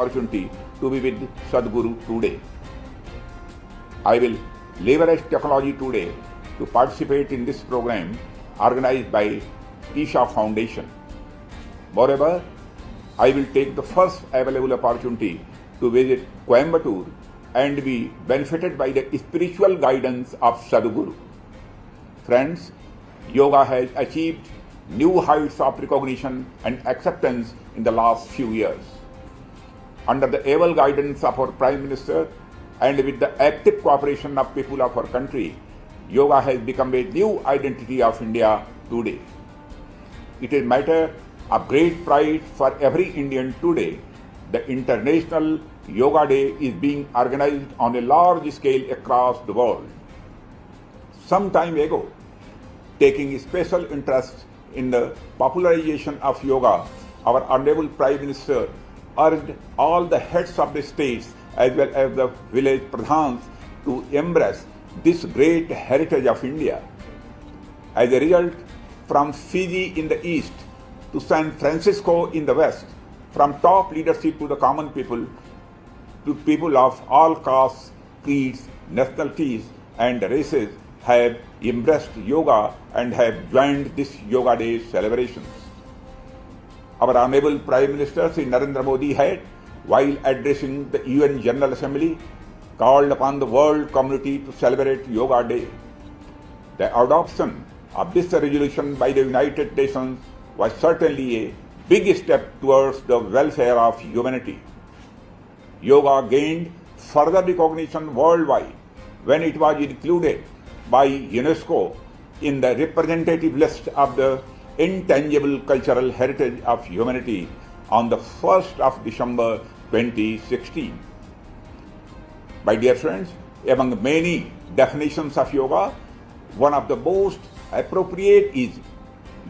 opportunity to be with Sadhguru today. I will leverage technology today to participate in this program organized by Isha Foundation. Moreover, I will take the first available opportunity to visit Coimbatore and be benefited by the spiritual guidance of Sadhguru. Friends, yoga has achieved new heights of recognition and acceptance in the last few years. Under the able guidance of our Prime Minister and with the active cooperation of people of our country, yoga has become a new identity of India today. It is a matter of great pride for every Indian today. The International Yoga Day is being organized on a large scale across the world. Some time ago, taking special interest in the popularization of yoga, our Honorable Prime Minister urged all the heads of the states as well as the village pradhans to embrace this great heritage of India. As a result, from Fiji in the east to San Francisco in the west, from top leadership to the common people, to people of all castes, creeds, nationalities and races have embraced yoga and have joined this Yoga Day celebrations. Our Honorable Prime Minister Sri Narendra Modi had, while addressing the UN General Assembly, called upon the world community to celebrate Yoga Day. The adoption of this resolution by the United Nations was certainly a big step towards the welfare of humanity. Yoga gained further recognition worldwide when it was included by UNESCO in the representative list of the intangible cultural heritage of humanity on the 1st of December 2016. My dear friends, among many definitions of yoga, one of the most appropriate is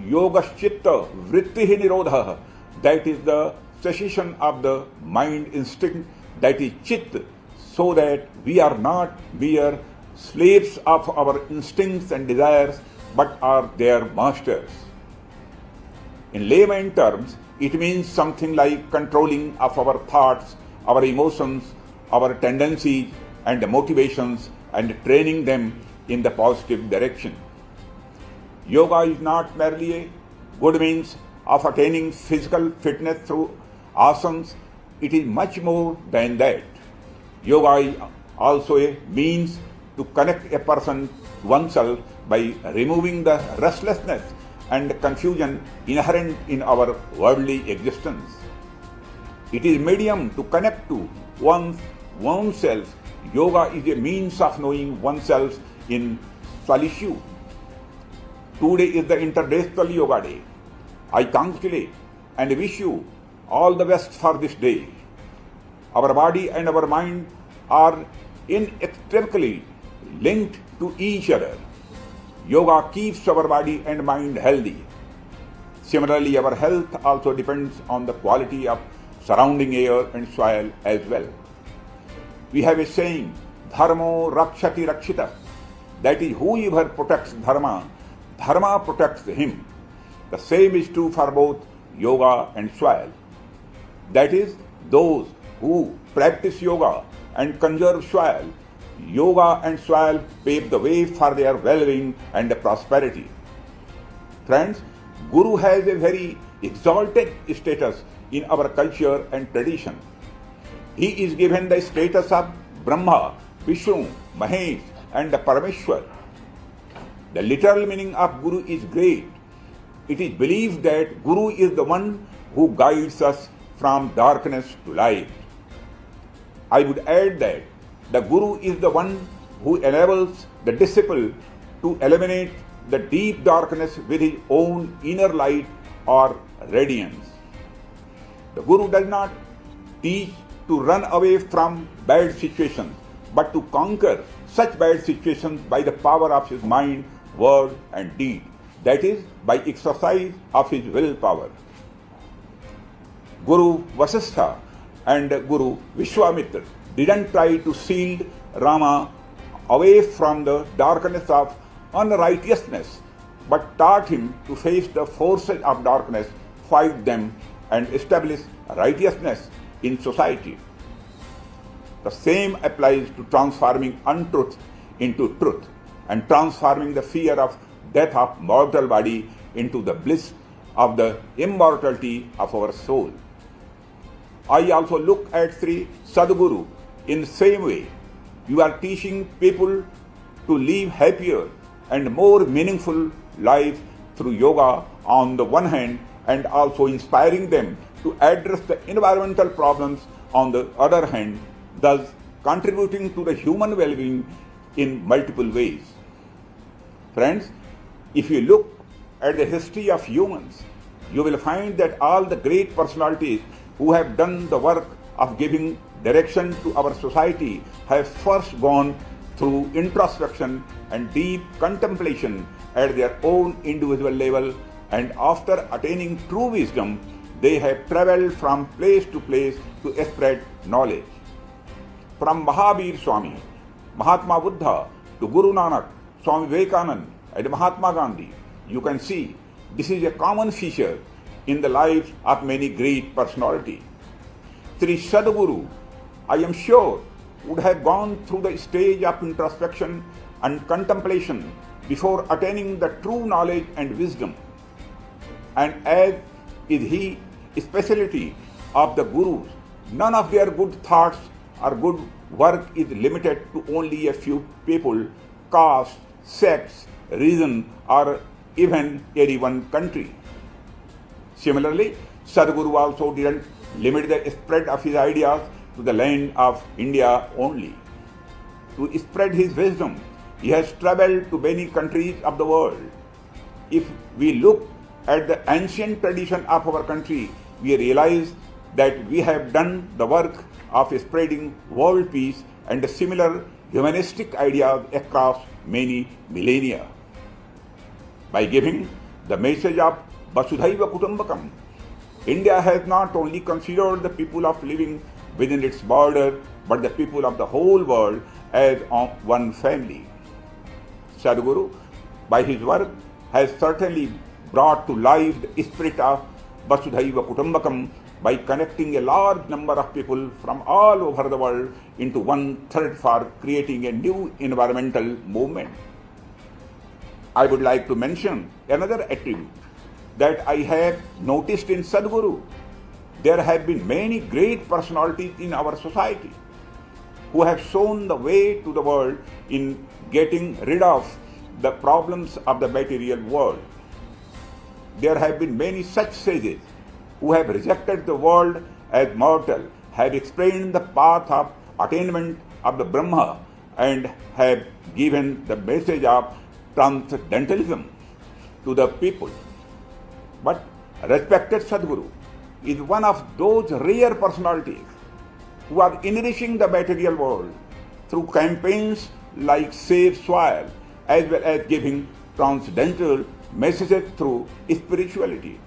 Yogaschitta Vrittihi Nirodha, that is the cessation of the mind instinct, that is chit, so that we are not mere slaves of our instincts and desires, but are their masters. In layman terms, it means something like controlling of our thoughts, our emotions, our tendencies and motivations, and training them in the positive direction. Yoga is not merely a good means of attaining physical fitness through asanas, it is much more than that. Yoga is also a means to connect a person to oneself by removing the restlessness and confusion inherent in our worldly existence. It is a medium to connect to oneself. Yoga is a means of knowing oneself in solitude. Today is the International Yoga Day. I congratulate and wish you all the best for this day. Our body and our mind are inextricably linked to each other. Yoga keeps our body and mind healthy. Similarly, our health also depends on the quality of surrounding air and soil as well. We have a saying, Dharmo Rakshati Rakshita, that is, whoever protects Dharma, Dharma protects him. The same is true for both yoga and soil. That is, those who practice yoga and conserve soil, yoga and soil pave the way for their well-being and prosperity. Friends, Guru has a very exalted status in our culture and tradition. He is given the status of Brahma, Vishnu, Mahesh and Parameshwar. The literal meaning of Guru is great. It is believed that Guru is the one who guides us from darkness to light. I would add that the Guru is the one who enables the disciple to eliminate the deep darkness with his own inner light or radiance. The Guru does not teach to run away from bad situations, but to conquer such bad situations by the power of his mind, word and deed, that is, by exercise of his willpower. Guru Vasistha and Guru Vishwamitra didn't try to shield Rama away from the darkness of unrighteousness, but taught him to face the forces of darkness, fight them and establish righteousness in society. The same applies to transforming untruth into truth and transforming the fear of death of mortal body into the bliss of the immortality of our soul. I also look at Sri Sadguru in the same way. You are teaching people to live happier and more meaningful lives through yoga on the one hand, and also inspiring them to address the environmental problems on the other hand, thus contributing to the human well-being in multiple ways. Friends, if you look at the history of humans, you will find that all the great personalities who have done the work of giving direction to our society have first gone through introspection and deep contemplation at their own individual level, and after attaining true wisdom, they have travelled from place to place to spread knowledge. From Mahavir Swami, Mahatma Buddha to Guru Nanak, Swami Vivekananda and Mahatma Gandhi, you can see this is a common feature in the lives of many great personalities. Sri Sadguru, I am sure, would have gone through the stage of introspection and contemplation before attaining the true knowledge and wisdom. And as is his speciality of the Gurus, none of their good thoughts or good work is limited to only a few people, caste, sects, region, or even any one country. Similarly, Sadguru also didn't limit the spread of his ideas to the land of India only. To spread his wisdom, he has travelled to many countries of the world. If we look at the ancient tradition of our country, we realize that we have done the work of spreading world peace and similar humanistic ideas across many millennia. By giving the message of Vasudhaiva Kutumbakam, India has not only considered the people of living within its border, but the people of the whole world as one family. Sadguru, by his work, has certainly brought to life the spirit of Vasudhaiva Kutumbakam by connecting a large number of people from all over the world into one thread for creating a new environmental movement. I would like to mention another attribute that I have noticed in Sadguru. There have been many great personalities in our society who have shown the way to the world in getting rid of the problems of the material world. There have been many such sages who have rejected the world as mortal, have explained the path of attainment of the Brahma, and have given the message of transcendentalism to the people. But respected Sadguru is one of those rare personalities who are enriching the material world through campaigns like Save Soil, as well as giving transcendental messages through spirituality.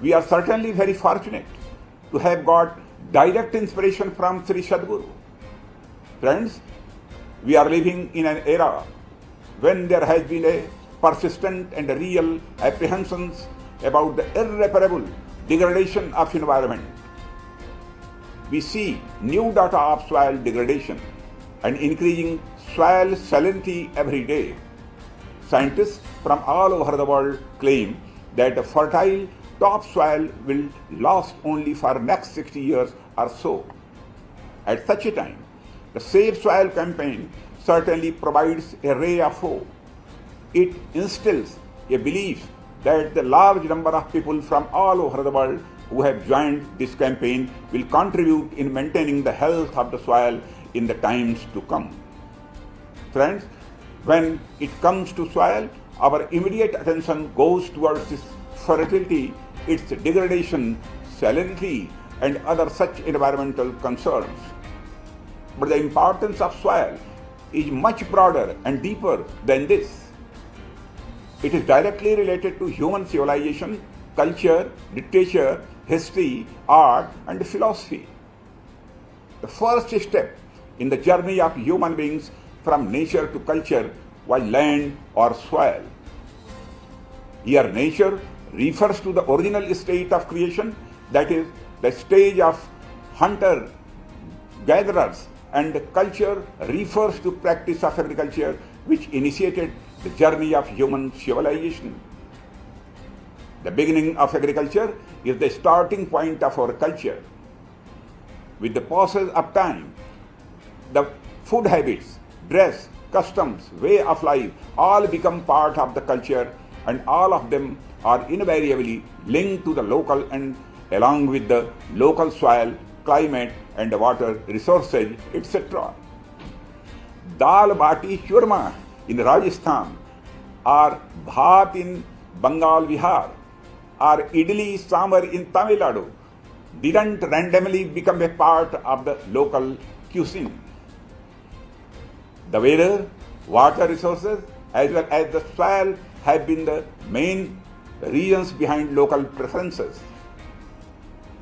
We are certainly very fortunate to have got direct inspiration from Sri Sadguru. Friends, we are living in an era when there has been a persistent and real apprehensions about the irreparable degradation of environment. We see new data of soil degradation and increasing soil salinity every day. Scientists from all over the world claim that the fertile topsoil will last only for next 60 years or so. At such a time, the Save Soil campaign certainly provides a ray of hope. It instills a belief that the large number of people from all over the world who have joined this campaign will contribute in maintaining the health of the soil in the times to come. Friends, when it comes to soil, our immediate attention goes towards its fertility, its degradation, salinity, and other such environmental concerns. But the importance of soil is much broader and deeper than this. It is directly related to human civilization, culture, literature, history, art, and philosophy. The first step in the journey of human beings from nature to culture was land or soil. Here nature refers to the original state of creation, that is, the stage of hunter-gatherers, and culture refers to practice of agriculture which initiated the journey of human civilization. The beginning of agriculture is the starting point of our culture. With the passage of time, the food habits, dress, customs, way of life all become part of the culture, and all of them are invariably linked to the local and along with the local soil, climate and water resources, etc. Dal bati churma in Rajasthan, or bhat in Bengal, Bihar, or idli sambar in Tamil Nadu didn't randomly become a part of the local cuisine. The weather, water resources, as well as the soil have been the main reasons behind local preferences.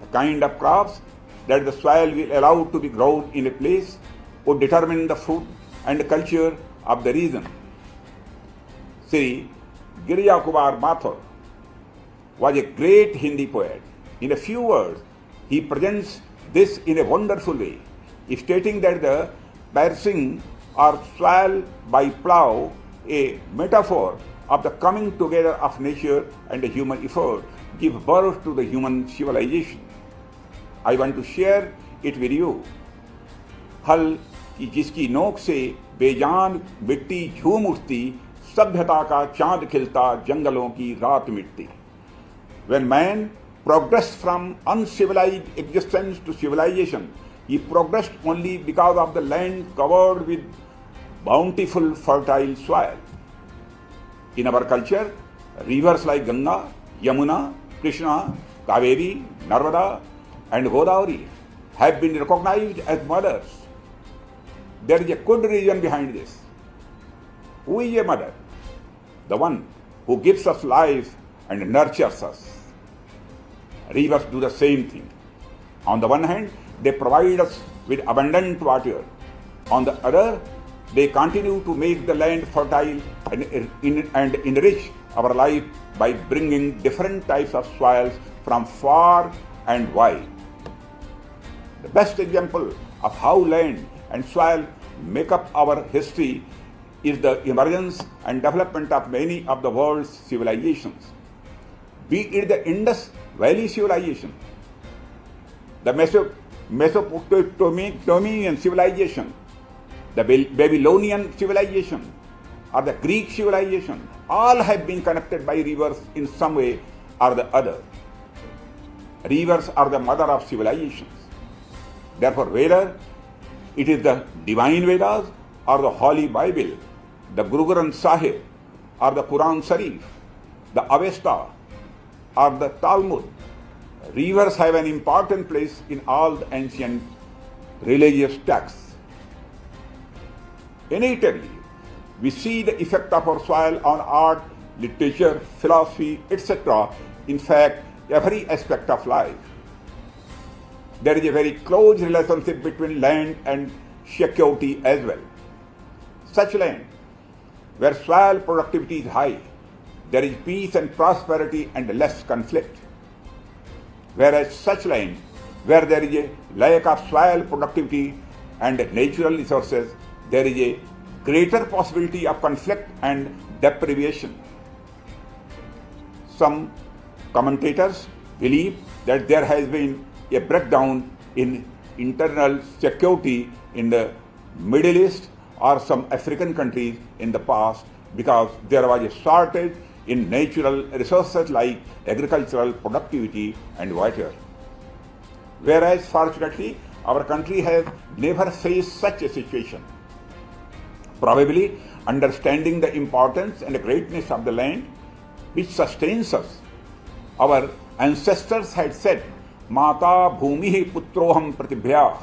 The kind of crops that the soil will allow to be grown in a place would determine the food and culture of the region. Sri Giriya Kumar Mathur was a great Hindi poet. In a few words, he presents this in a wonderful way, stating that the piercing or soil by plough, a metaphor of the coming together of nature and the human effort, give birth to the human civilization. I want to share it with you. हल की जिसकी नोक से बेजान मिट्टी झूम उठती, सभ्यता का चांद खिलता, जंगलों की रात मिटती. When man progressed from uncivilized existence to civilization, he progressed only because of the land covered with bountiful fertile soil. In our culture, rivers like Ganga, Yamuna, Krishna, Kaveri, Narmada and Godavari have been recognized as mothers. There is a good reason behind this. Who is a mother? The one who gives us life and nurtures us. Rivers do the same thing. On the one hand, they provide us with abundant water. On the other, they continue to make the land fertile and enrich our life by bringing different types of soils from far and wide. The best example of how land and soil make up our history is the emergence and development of many of the world's civilizations. Be it the Indus Valley civilization, the Mesopotamian civilization, the Babylonian civilization, or the Greek civilization, all have been connected by rivers in some way or the other. Rivers are the mother of civilizations. Therefore, whether it is the divine Vedas or the Holy Bible, the Guru Granth Sahib or the Quran Sharif, the Avesta or the Talmud, rivers have an important place in all the ancient religious texts. Inevitably, we see the effect of our soil on art, literature, philosophy, etc. In fact, every aspect of life. There is a very close relationship between land and security as well. Such land, where soil productivity is high, there is peace and prosperity and less conflict. Whereas such land, where there is a lack of soil productivity and natural resources, there is a greater possibility of conflict and deprivation. Some commentators believe that there has been a breakdown in internal security in the Middle East or some African countries in the past because there was a shortage in natural resources like agricultural productivity and water. Whereas, fortunately, our country has never faced such a situation. Probably understanding the importance and the greatness of the land which sustains us, our ancestors had said, Mata Bhumihi Putroham Pratibhya,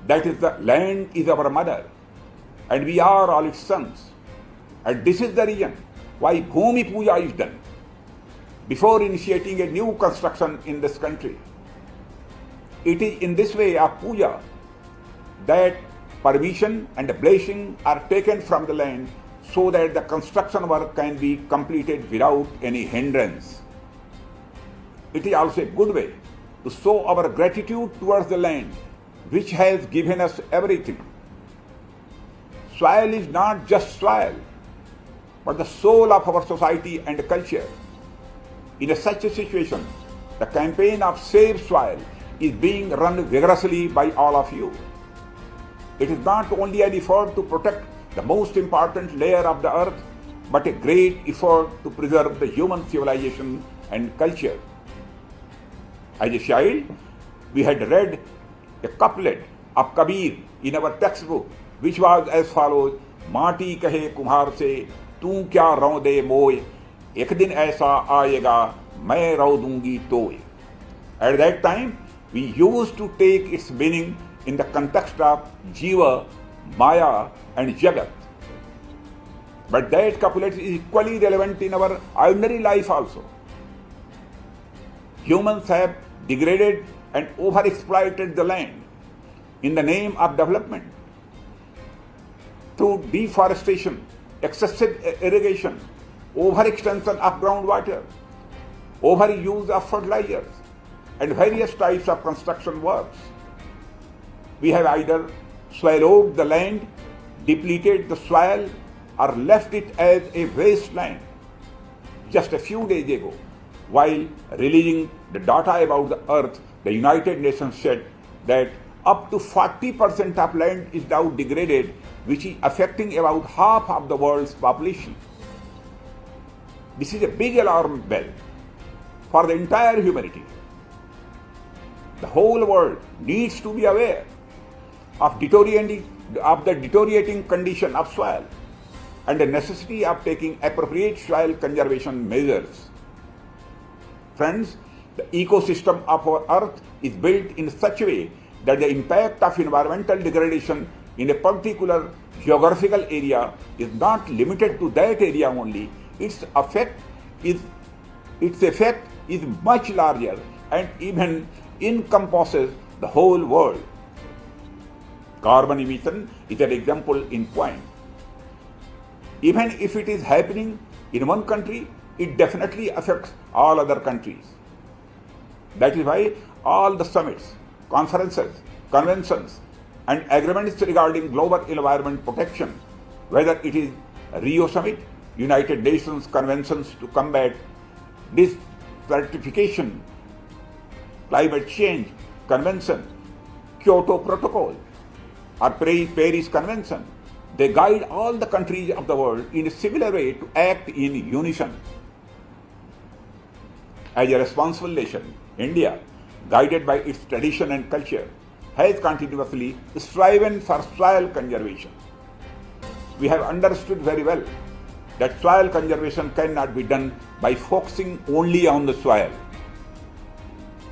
that is, the land is our mother and we are all its sons. And this is the reason why Bhumi Puja is done before initiating a new construction in this country. It is in this way of puja that permission and blessing are taken from the land so that the construction work can be completed without any hindrance. It is also a good way to show our gratitude towards the land which has given us everything. Soil is not just soil, but the soul of our society and culture. In such a situation, the campaign of Save Soil is being run vigorously by all of you. It is not only an effort to protect the most important layer of the earth, but a great effort to preserve the human civilization and culture. As a child, we had read a couplet of Kabir in our textbook, which was as follows: माटी कहे कुम्हार से तू क्या रौ दे मोय, एक दिन ऐसा आएगा मैं रौ दूंगी तोय. At that time, we used to take its meaning in the context of Jiva, Maya and Jagat. But that couplet is equally relevant in our ordinary life also. Humans have degraded and overexploited the land in the name of development through deforestation, excessive irrigation, overextension of groundwater, overuse of fertilizers, and various types of construction works. We have either swallowed the land, depleted the soil, or left it as a wasteland. Just a few days ago, while releasing the data about the earth, the United Nations said that up to 40% of land is now degraded, which is affecting about half of the world's population. This is a big alarm bell for the entire humanity. The whole world needs to be aware of the deteriorating condition of soil and the necessity of taking appropriate soil conservation measures. Friends, the ecosystem of our earth is built in such a way that the impact of environmental degradation in a particular geographical area is not limited to that area only. Its effect is much larger and even encompasses the whole world. Carbon emission is an example in point. Even if it is happening in one country, it definitely affects all other countries. That is why all the summits, conferences, conventions, and agreements regarding global environment protection, whether it is Rio Summit, United Nations Conventions to combat desertification, Climate Change Convention, Kyoto Protocol, or Paris Convention, they guide all the countries of the world in a similar way to act in unison. As a responsible nation, India, guided by its tradition and culture, has continuously striven for soil conservation. We have understood very well that soil conservation cannot be done by focusing only on the soil.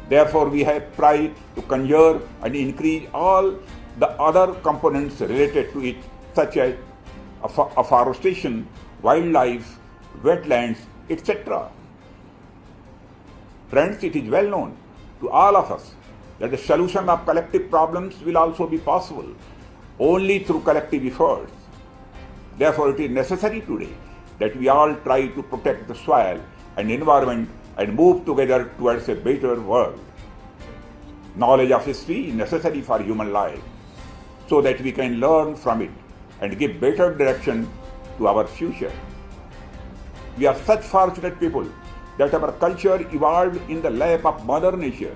Therefore, we have tried to conserve and increase all the other components related to it, such as afforestation, wildlife, wetlands, etc. Friends, it is well known to all of us that the solution of collective problems will also be possible only through collective efforts. Therefore, it is necessary today that we all try to protect the soil and environment and move together towards a better world. Knowledge of history is necessary for human life so that we can learn from it and give better direction to our future. We are such fortunate people that our culture evolved in the lap of Mother Nature.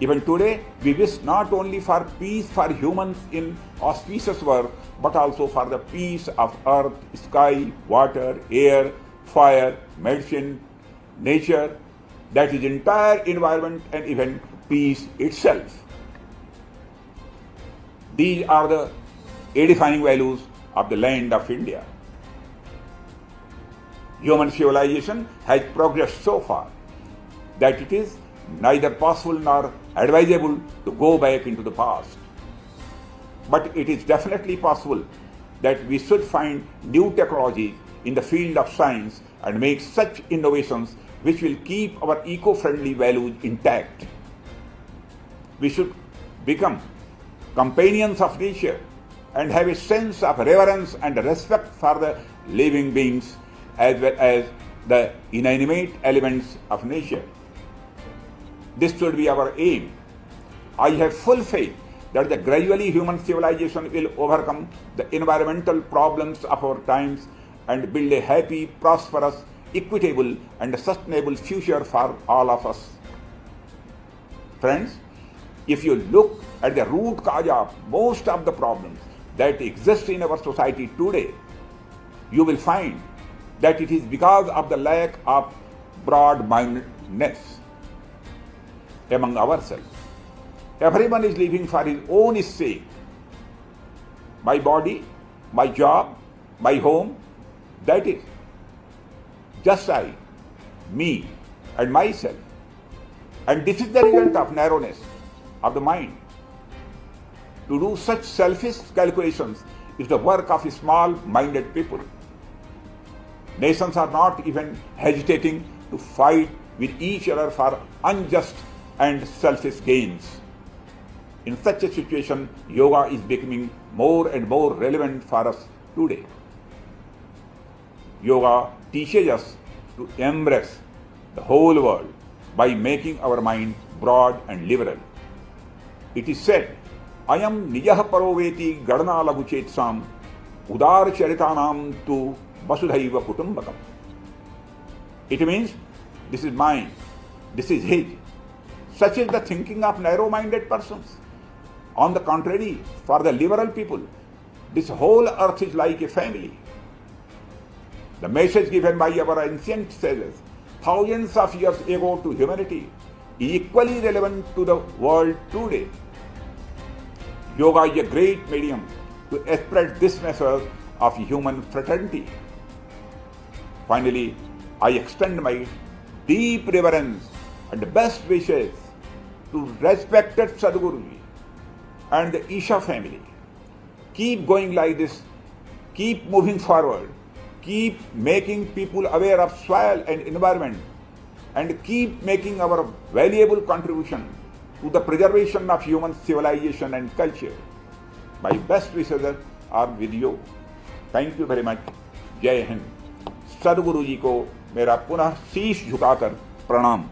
Even today, we wish not only for peace for humans in auspicious work, but also for the peace of earth, sky, water, air, fire, medicine, nature, that is entire environment and even peace itself. These are the edifying values of the land of India. Human civilization has progressed so far that it is neither possible nor advisable to go back into the past. But it is definitely possible that we should find new technologies in the field of science and make such innovations which will keep our eco-friendly values intact. We should become companions of nature and have a sense of reverence and respect for the living beings as well as the inanimate elements of nature. This should be our aim. I have full faith that the gradually human civilization will overcome the environmental problems of our times and build a happy, prosperous, equitable and sustainable future for all of us. Friends, if you look at the root cause of most of the problems that exist in our society today, you will find that it is because of the lack of broad-mindedness among ourselves. Everyone is living for his own sake. My body, my job, my home, that is. Just I, me, and myself. And this is the result of narrowness of the mind. To do such selfish calculations is the work of small-minded people. Nations are not even hesitating to fight with each other for unjust and selfish gains. In such a situation, yoga is becoming more and more relevant for us today. Yoga teaches us to embrace the whole world by making our mind broad and liberal. It is said, Ayam nijah paroveti gadana laguchetsam udar charitanam tu vasudhaiva kutumbakam. It means, this is mine, this is his. Such is the thinking of narrow-minded persons. On the contrary, for the liberal people, this whole earth is like a family. The message given by our ancient sages thousands of years ago to humanity is equally relevant to the world today. Yoga is a great medium to spread this message of human fraternity. Finally, I extend my deep reverence and best wishes to respected Sadhguruji and the Isha family. Keep going like this, keep moving forward, keep making people aware of soil and environment, and keep making our valuable contribution to the preservation of human civilization and culture. My best wishes are with you. Thank you very much. जय हिंद। सदगुरु जी को मेरा पुनः शीश झुकाकर प्रणाम।